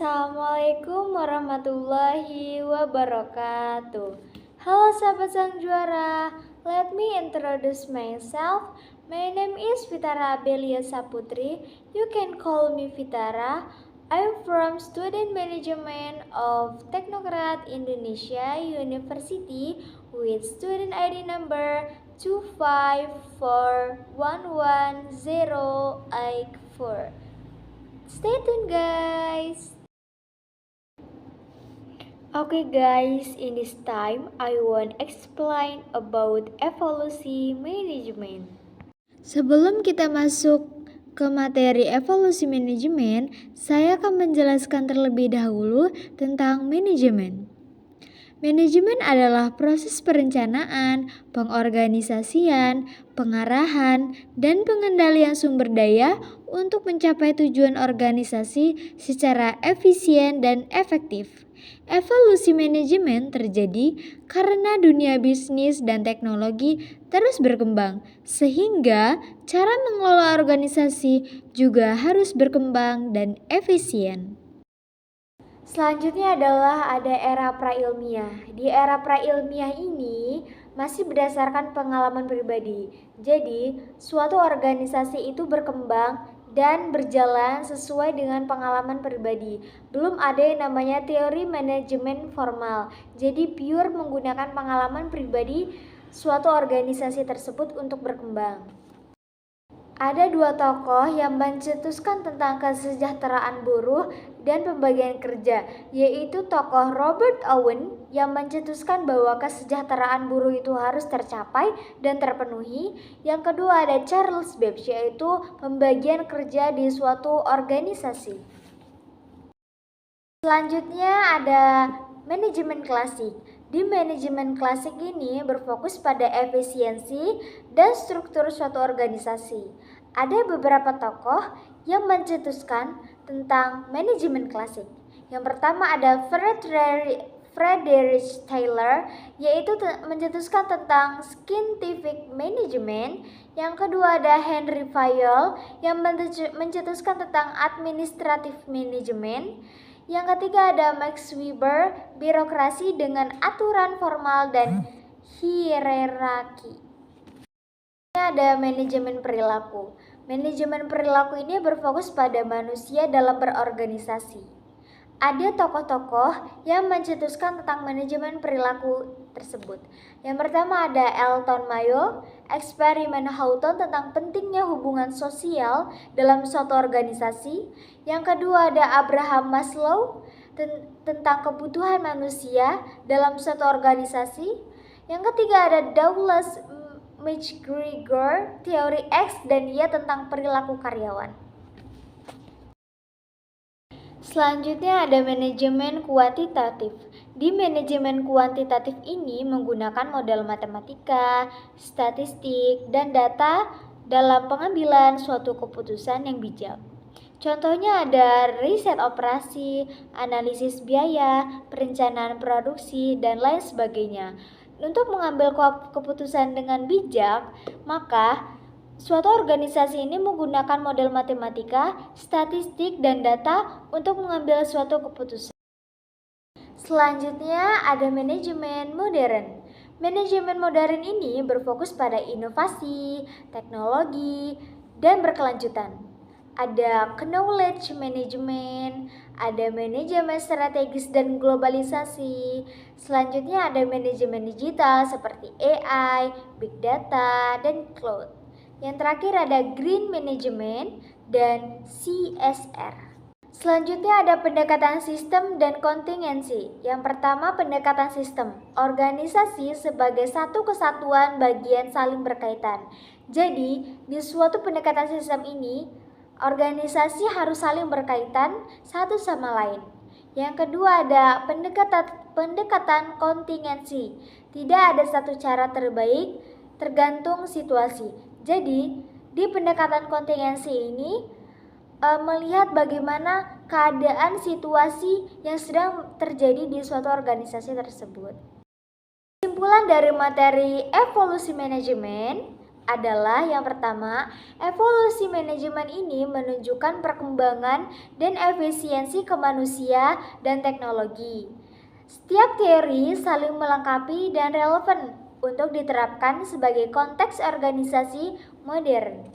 Assalamualaikum warahmatullahi wabarakatuh. Halo sahabat sang juara, let me introduce myself. My name is Vitara Abelia Saputri. You can call me Vitara. I'm from Student Management of Teknokrat Indonesia University with student ID number 254111084. Stay tuned guys! Okay guys, in this time I want explain about evolusi management. Sebelum kita masuk ke materi evolusi manajemen, saya akan menjelaskan terlebih dahulu tentang manajemen. Manajemen adalah proses perencanaan, pengorganisasian, pengarahan, dan pengendalian sumber daya untuk mencapai tujuan organisasi secara efisien dan efektif. Evolusi manajemen terjadi karena dunia bisnis dan teknologi terus berkembang, sehingga cara mengelola organisasi juga harus berkembang dan efisien. Selanjutnya adalah ada era prailmiah. Di era prailmiah ini masih berdasarkan pengalaman pribadi. Jadi, suatu organisasi itu berkembang dan berjalan sesuai dengan pengalaman pribadi. Belum ada yang namanya teori manajemen formal. Jadi, pure menggunakan pengalaman pribadi suatu organisasi tersebut untuk berkembang. Ada dua tokoh yang mencetuskan tentang kesejahteraan buruh dan pembagian kerja, yaitu tokoh Robert Owen yang mencetuskan bahwa kesejahteraan buruh itu harus tercapai dan terpenuhi. Yang kedua ada Charles Babbage, yaitu pembagian kerja di suatu organisasi. Selanjutnya ada manajemen klasik. Di manajemen klasik ini berfokus pada efisiensi dan struktur suatu organisasi. Ada beberapa tokoh yang mencetuskan tentang manajemen klasik. Yang pertama ada Frederick Taylor, yaitu mencetuskan tentang scientific management. Yang kedua ada Henry Fayol yang mencetuskan tentang administrative management. Yang ketiga ada Max Weber, birokrasi dengan aturan formal dan hierarki. Ada manajemen perilaku. Manajemen perilaku ini berfokus pada manusia dalam berorganisasi. Ada tokoh-tokoh yang mencetuskan tentang manajemen perilaku tersebut. Yang pertama ada Elton Mayo, eksperimen Hawthorne tentang pentingnya hubungan sosial dalam suatu organisasi. Yang kedua ada Abraham Maslow tentang kebutuhan manusia dalam suatu organisasi. Yang ketiga ada Douglas McGregor, teori X dan Y tentang perilaku karyawan. Selanjutnya ada manajemen kuantitatif. Di manajemen kuantitatif ini menggunakan model matematika, statistik, dan data dalam pengambilan suatu keputusan yang bijak. Contohnya ada riset operasi, analisis biaya, perencanaan produksi, dan lain sebagainya. Untuk mengambil keputusan dengan bijak, maka suatu organisasi ini menggunakan model matematika, statistik, dan data untuk mengambil suatu keputusan. Selanjutnya ada manajemen modern. Manajemen modern ini berfokus pada inovasi, teknologi, dan berkelanjutan. Ada knowledge management, ada manajemen strategis dan globalisasi. Selanjutnya ada manajemen digital seperti AI, big data, dan cloud. Yang terakhir ada green management dan CSR. Selanjutnya ada pendekatan sistem dan kontingensi. Yang pertama pendekatan sistem. Organisasi sebagai satu kesatuan bagian saling berkaitan. Jadi di suatu pendekatan sistem ini, organisasi harus saling berkaitan satu sama lain. Yang kedua ada pendekatan kontingensi. Tidak ada satu cara terbaik, tergantung situasi. Jadi, di pendekatan kontingensi ini melihat bagaimana keadaan situasi yang sedang terjadi di suatu organisasi tersebut. Kesimpulan dari materi evolusi manajemen adalah yang pertama, evolusi manajemen ini menunjukkan perkembangan dan efisiensi ke manusia dan teknologi. Setiap teori saling melengkapi dan relevan untuk diterapkan sebagai konteks organisasi modern.